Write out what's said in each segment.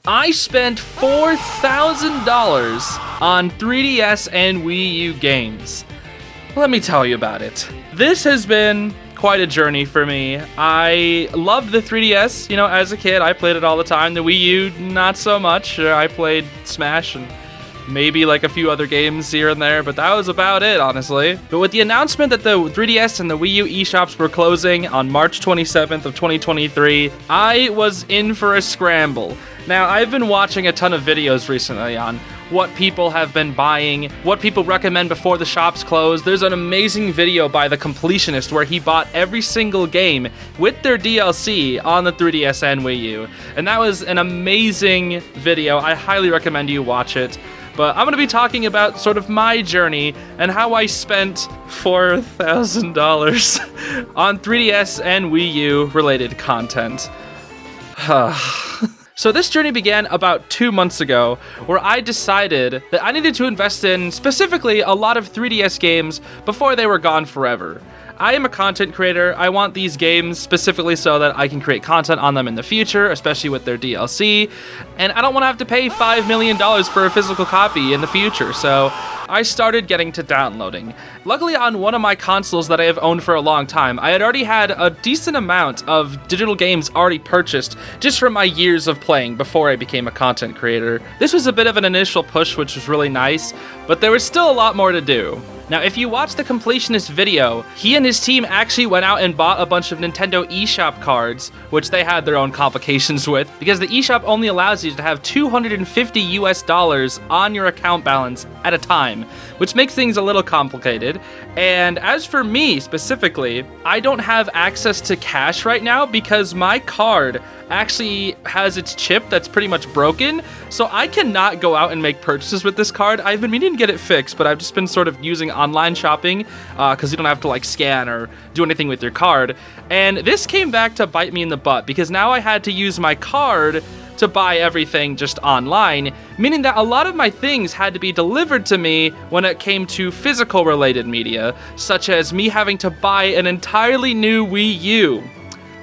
I spent $4,000 on 3DS and Wii U games. Let me tell you about it. This has been quite a journey for me. I loved the 3DS, as a kid. I played it all the time. The Wii U, not so much. I played Smash and maybe like a few other games here and there, but that was about it, honestly. But with the announcement that the 3DS and the Wii U eShops were closing on March 27th of 2023, I was in for a scramble. Now, I've been watching a ton of videos recently on what people have been buying, what people recommend before the shops close. There's an amazing video by the Completionist where he bought every single game with their DLC on the 3DS and Wii U. And that was an amazing video. I highly recommend you watch it. But I'm going to be talking about sort of my journey and how I spent $4,000 on 3DS and Wii U related content. So this journey began about 2 months ago, where I decided that I needed to invest in, specifically, a lot of 3DS games before they were gone forever. I am a content creator. I want these games specifically so that I can create content on them in the future, especially with their DLC, and I don't want to have to pay $5 million for a physical copy in the future, so I started getting to downloading. Luckily, on one of my consoles that I have owned for a long time, I had already had a decent amount of digital games already purchased just from my years of playing before I became a content creator. This was a bit of an initial push, which was really nice, but there was still a lot more to do. Now, if you watch the Completionist video, he and his team actually went out and bought a bunch of Nintendo eShop cards, which they had their own complications with, because the eShop only allows you to have $250 on your account balance at a time, which makes things a little complicated. And as for me specifically, I don't have access to cash right now because my card actually has its chip that's pretty much broken, so I cannot go out and make purchases with this card. I've been meaning to get it fixed, but I've just been sort of using online shopping because you don't have to like scan or do anything with your card. And this came back to bite me in the butt because now I had to use my card to buy everything just online, meaning that a lot of my things had to be delivered to me when it came to physical related media, such as me having to buy an entirely new Wii U.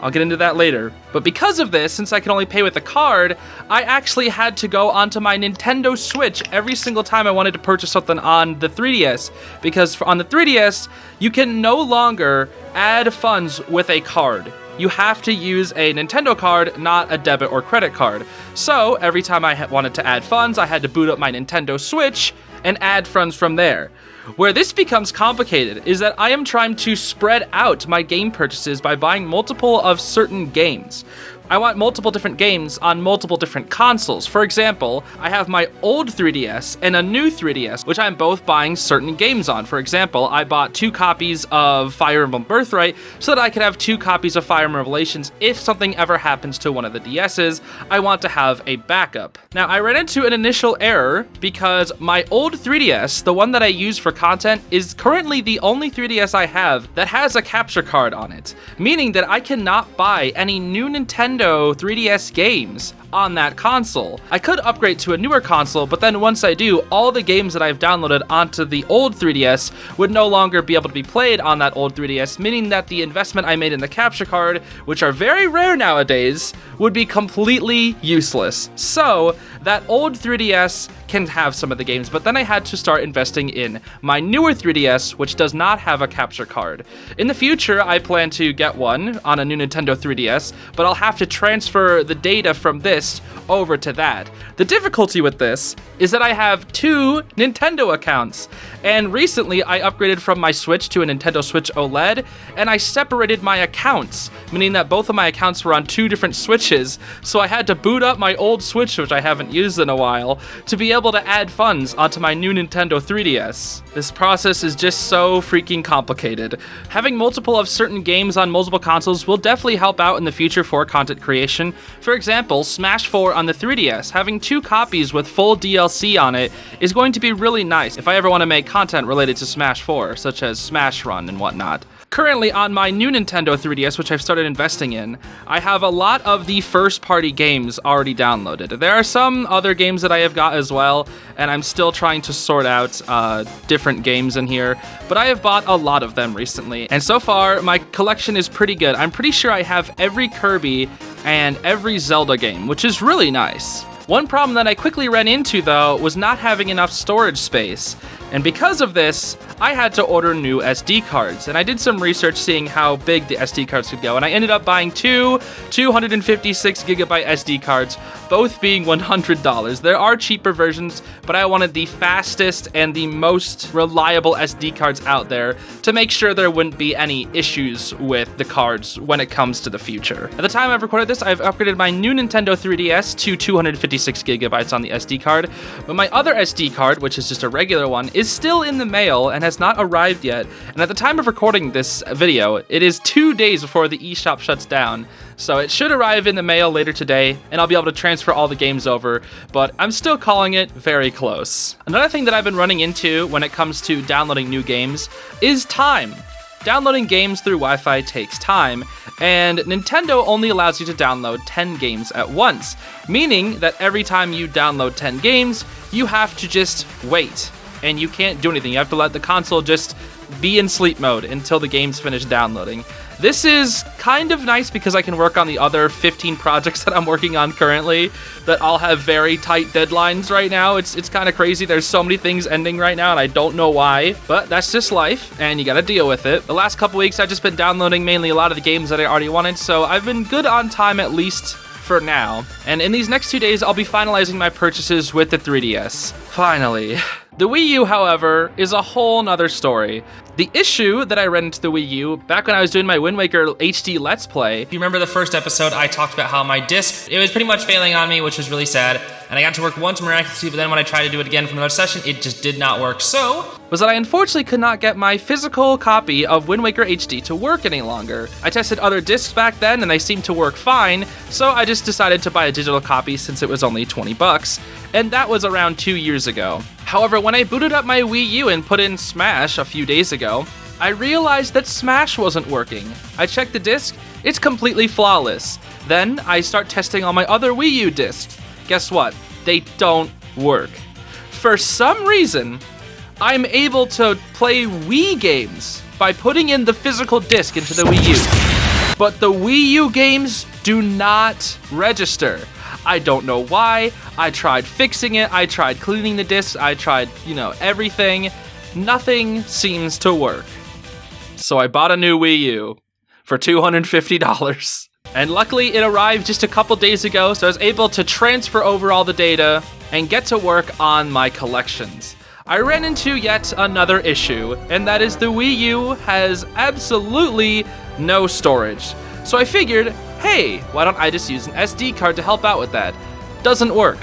I'll get into that later. But because of this, since I can only pay with a card, I actually had to go onto my Nintendo Switch every single time I wanted to purchase something on the 3DS. Because on the 3DS, you can no longer add funds with a card. You have to use a Nintendo card, not a debit or credit card. So every time I wanted to add funds, I had to boot up my Nintendo Switch and add funds from there. Where this becomes complicated is that I am trying to spread out my game purchases by buying multiple of certain games. I want multiple different games on multiple different consoles. For example, I have my old 3DS and a new 3DS, which I'm both buying certain games on. For example, I bought 2 copies of Fire Emblem Birthright so that I could have 2 copies of Fire Emblem Revelations if something ever happens to one of the DSs. I want to have a backup. Now, I ran into an initial error because my old 3DS, the one that I use for content, is currently the only 3DS I have that has a capture card on it, meaning that I cannot buy any new Nintendo 3DS games on that console. I could upgrade to a newer console, but then once I do, all the games that I've downloaded onto the old 3DS would no longer be able to be played on that old 3DS, meaning that the investment I made in the capture card, which are very rare nowadays, would be completely useless. So that old 3DS can have some of the games, but then I had to start investing in my newer 3DS, which does not have a capture card. In the future, I plan to get one on a new Nintendo 3DS, but I'll have to transfer the data from this over to that. The difficulty with this is that I have 2 Nintendo accounts, and recently I upgraded from my Switch to a Nintendo Switch OLED, and I separated my accounts, meaning that both of my accounts were on 2 different Switches, so I had to boot up my old Switch, which I haven't used in a while, to be able to add funds onto my new Nintendo 3DS. This process is just so freaking complicated. Having multiple of certain games on multiple consoles will definitely help out in the future for content creation. For example, Smash 4 on the 3DS, having 2 copies with full DLC on it is going to be really nice if I ever want to make content related to Smash 4, such as Smash Run and whatnot. Currently on my new Nintendo 3DS, which I've started investing in, I have a lot of the first-party games already downloaded. There are some other games that I have got as well, and I'm still trying to sort out different games in here, but I have bought a lot of them recently, and so far my collection is pretty good. I'm pretty sure I have every Kirby and every Zelda game, which is really nice. One problem that I quickly ran into, though, was not having enough storage space. And because of this, I had to order new SD cards. And I did some research seeing how big the SD cards could go. And I ended up buying two 256GB SD cards, both being $100. There are cheaper versions, but I wanted the fastest and the most reliable SD cards out there to make sure there wouldn't be any issues with the cards when it comes to the future. At the time I've recorded this, I've upgraded my new Nintendo 3DS to 256GB on the SD card, but my other SD card, which is just a regular one, is still in the mail and has not arrived yet. And at the time of recording this video, it is 2 days before the eShop shuts down. So it should arrive in the mail later today, and I'll be able to transfer all the games over, but I'm still calling it very close. Another thing that I've been running into when it comes to downloading new games is time. Downloading games through Wi-Fi takes time, and Nintendo only allows you to download 10 games at once, meaning that every time you download 10 games, you have to just wait, and you can't do anything. You have to let the console just be in sleep mode until the games finish downloading. This is kind of nice because I can work on the other 15 projects that I'm working on currently that all have very tight deadlines right now. It's kind of crazy. There's so many things ending right now and I don't know why, but that's just life and you gotta deal with it. The last couple weeks I've just been downloading mainly a lot of the games that I already wanted, so I've been good on time at least for now. And in these next 2 days, I'll be finalizing my purchases with the 3DS. Finally. The Wii U, however, is a whole nother story. The issue that I ran into the Wii U back when I was doing my Wind Waker HD Let's Play. If you remember the first episode, I talked about how my disc, it was pretty much failing on me, which was really sad. And I got to work once miraculously, but then when I tried to do it again from another session, it just did not work. So, was that I unfortunately could not get my physical copy of Wind Waker HD to work any longer. I tested other discs back then and they seemed to work fine, so I just decided to buy a digital copy since it was only 20 bucks, and that was around 2 years ago. However, when I booted up my Wii U and put in Smash a few days ago, I realized that Smash wasn't working. I checked the disc, it's completely flawless. Then I start testing on my other Wii U discs. Guess what? They don't work. For some reason, I'm able to play Wii games by putting in the physical disc into the Wii U. But the Wii U games do not register. I don't know why. I tried fixing it, I tried cleaning the discs, I tried, everything. Nothing seems to work. So I bought a new Wii U for $250. And luckily it arrived just a couple days ago, so I was able to transfer over all the data and get to work on my collections. I ran into yet another issue, and that is the Wii U has absolutely no storage. So I figured, hey, why don't I just use an SD card to help out with that? Doesn't work.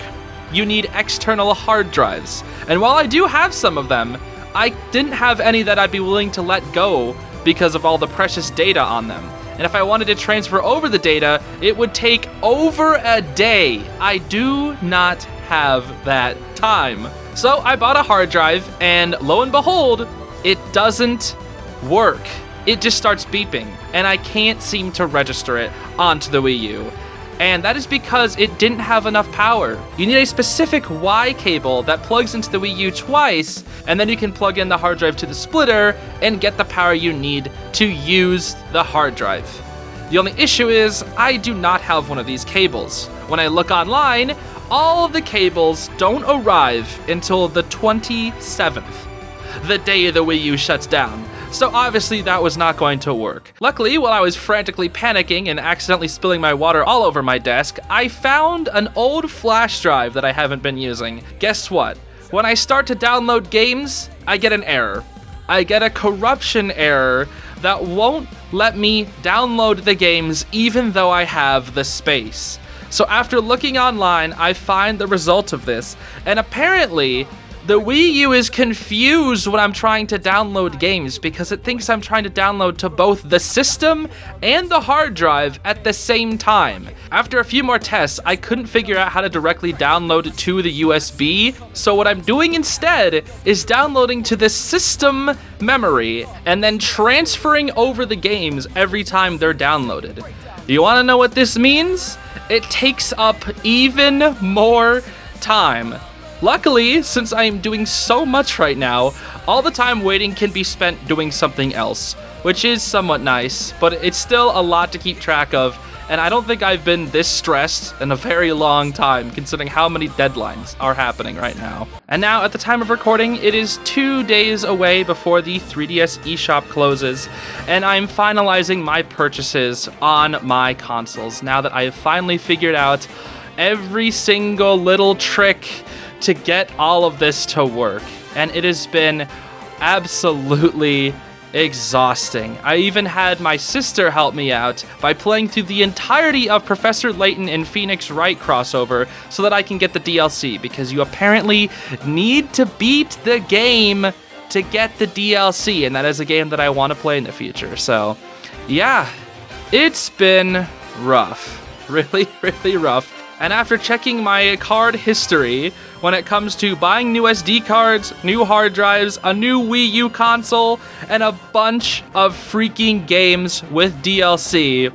You need external hard drives. And while I do have some of them, I didn't have any that I'd be willing to let go because of all the precious data on them. And if I wanted to transfer over the data, it would take over a day. I do not have that time. So I bought a hard drive, and lo and behold, it doesn't work. It just starts beeping, and I can't seem to register it onto the Wii U. And that is because it didn't have enough power. You need a specific Y cable that plugs into the Wii U twice, and then you can plug in the hard drive to the splitter and get the power you need to use the hard drive. The only issue is, I do not have one of these cables. When I look online, all of the cables don't arrive until the 27th, the day the Wii U shuts down. So obviously that was not going to work. Luckily, while I was frantically panicking and accidentally spilling my water all over my desk, I found an old flash drive that I haven't been using. Guess what? When I start to download games, I get an error. I get a corruption error that won't let me download the games even though I have the space. So after looking online, I find the result of this, and apparently, the Wii U is confused when I'm trying to download games because it thinks I'm trying to download to both the system and the hard drive at the same time. After a few more tests, I couldn't figure out how to directly download to the USB, so what I'm doing instead is downloading to the system memory and then transferring over the games every time they're downloaded. You want to know what this means? It takes up even more time. Luckily, since I am doing so much right now, all the time waiting can be spent doing something else, which is somewhat nice, but it's still a lot to keep track of, and I don't think I've been this stressed in a very long time, considering how many deadlines are happening right now. And now, at the time of recording, it is 2 days away before the 3DS eShop closes, and I'm finalizing my purchases on my consoles now that I have finally figured out every single little trick to get all of this to work. And it has been absolutely exhausting. I even had my sister help me out by playing through the entirety of Professor Layton and Phoenix Wright crossover so that I can get the DLC, because you apparently need to beat the game to get the DLC, and that is a game that I want to play in the future. So yeah, it's been rough. Really, really rough. And after checking my card history, when it comes to buying new SD cards, new hard drives, a new Wii U console, and a bunch of freaking games with DLC,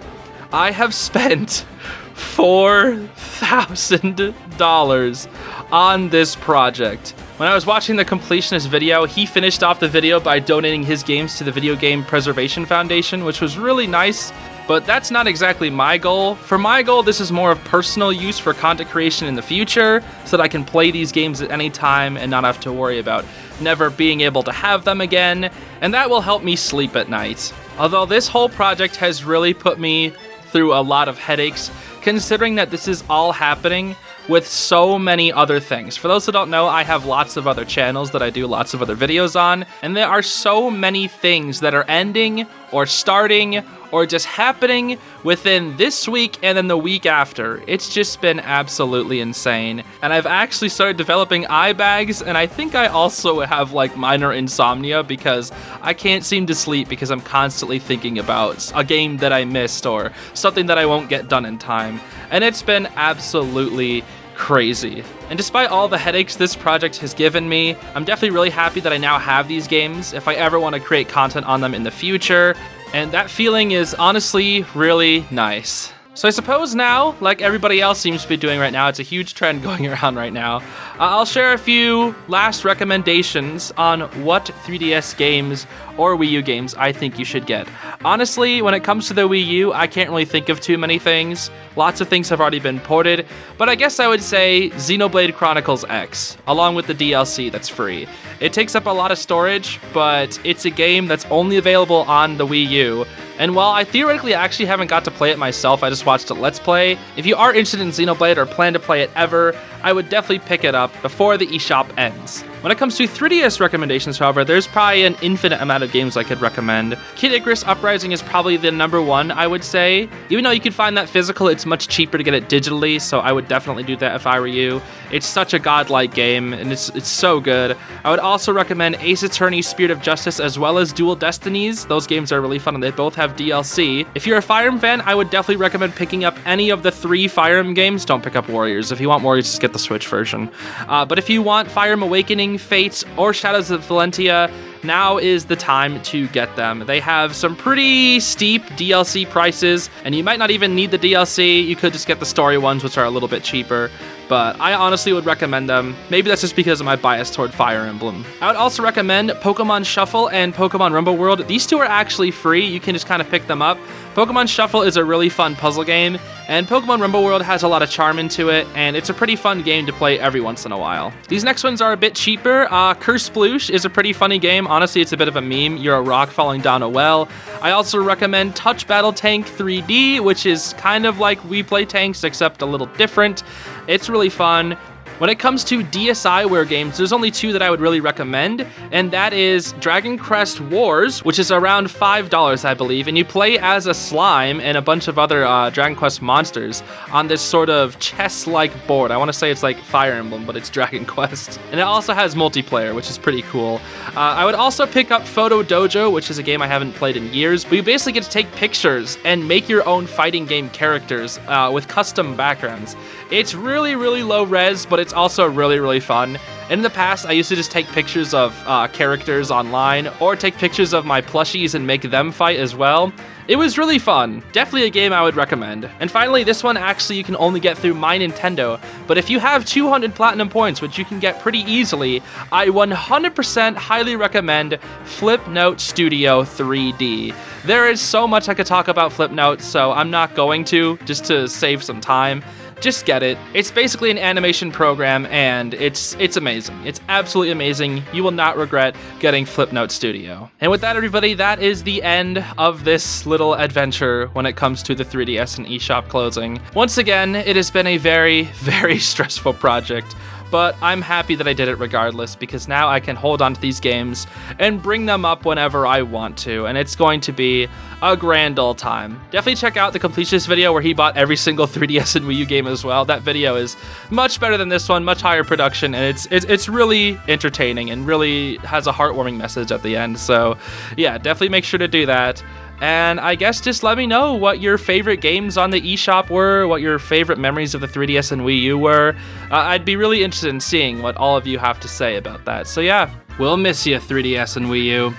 I have spent $4,000 on this project. When I was watching the Completionist video, he finished off the video by donating his games to the Video Game Preservation Foundation, which was really nice. But that's not exactly my goal. For my goal, this is more of personal use for content creation in the future, so that I can play these games at any time and not have to worry about never being able to have them again, and that will help me sleep at night. Although this whole project has really put me through a lot of headaches, considering that this is all happening with so many other things. For those who don't know, I have lots of other channels that I do lots of other videos on, and there are so many things that are ending or starting or just happening within this week and then the week after. It's just been absolutely insane. And I've actually started developing eye bags, and I think I also have like minor insomnia because I can't seem to sleep because I'm constantly thinking about a game that I missed or something that I won't get done in time. And it's been absolutely crazy. And despite all the headaches this project has given me, I'm definitely really happy that I now have these games if I ever want to create content on them in the future. And that feeling is honestly really nice. So I suppose now, like everybody else seems to be doing right now, it's a huge trend going around right now, I'll share a few last recommendations on what 3DS games or Wii U games I think you should get. Honestly, when it comes to the Wii U, I can't really think of too many things. Lots of things have already been ported, but I guess I would say Xenoblade Chronicles X, along with the DLC that's free. It takes up a lot of storage, but it's a game that's only available on the Wii U. And while I theoretically actually haven't got to play it myself, I just watched a Let's Play, if you are interested in Xenoblade or plan to play it ever, I would definitely pick it up before the eShop ends. When it comes to 3DS recommendations, however, there's probably an infinite amount of games I could recommend. Kid Icarus Uprising is probably the number one, I would say. Even though you can find that physical, it's much cheaper to get it digitally, so I would definitely do that if I were you. It's such a godlike game, and it's so good. I would also recommend Ace Attorney Spirit of Justice as well as Dual Destinies. Those games are really fun, and they both have DLC. If you're a Fire Emblem fan, I would definitely recommend picking up any of the 3 Fire Emblem games. Don't pick up Warriors. If you want Warriors, just get the Switch version. But if you want Fire Emblem Awakening, Fates, or Shadows of Valentia, now is the time to get them. They have some pretty steep DLC prices, and you might not even need the DLC. You could just get the story ones, which are a little bit cheaper. But I honestly would recommend them. Maybe that's just because of my bias toward Fire Emblem. I would also recommend Pokemon Shuffle and Pokemon Rumble World. These two are actually free. You can just kind of pick them up. Pokemon Shuffle is a really fun puzzle game, and Pokemon Rumble World has a lot of charm into it, and it's a pretty fun game to play every once in a while. These next ones are a bit cheaper. Curse Sploosh is a pretty funny game. Honestly, it's a bit of a meme. You're a rock falling down a well. I also recommend Touch Battle Tank 3D, which is kind of like We Play Tanks, except a little different. It's really fun. When it comes to DSiWare games, there's only 2 that I would really recommend, and that is Dragon Quest Wars, which is around $5, I believe, and you play as a slime and a bunch of other Dragon Quest monsters on this sort of chess-like board. I want to say it's like Fire Emblem, but it's Dragon Quest. And it also has multiplayer, which is pretty cool. I would also pick up Photo Dojo, which is a game I haven't played in years, but you basically get to take pictures and make your own fighting game characters with custom backgrounds. It's really, really low res, but it's also really, really fun. In the past, I used to just take pictures of characters online or take pictures of my plushies and make them fight as well. It was really fun. Definitely a game I would recommend. And finally, this one actually you can only get through My Nintendo, but if you have 200 platinum points, which you can get pretty easily, I 100% highly recommend Flipnote Studio 3D. There is so much I could talk about Flipnote, so I'm not going to, just to save some time. Just get it. It's basically an animation program, and it's amazing. It's absolutely amazing. You will not regret getting Flipnote Studio. And with that, everybody, that is the end of this little adventure when it comes to the 3DS and eShop closing. Once again, it has been a very, very stressful project, but I'm happy that I did it regardless, because now I can hold on to these games and bring them up whenever I want to, and it's going to be a grand old time. Definitely check out the Completionist video where he bought every single 3DS and Wii U game as well. That video is much better than this one, much higher production, and it's really entertaining and really has a heartwarming message at the end. So yeah, definitely make sure to do that. And I guess just let me know what your favorite games on the eShop were, what your favorite memories of the 3DS and Wii U were. I'd be really interested in seeing what all of you have to say about that. So yeah, we'll miss you, 3DS and Wii U.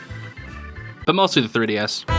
But mostly the 3DS.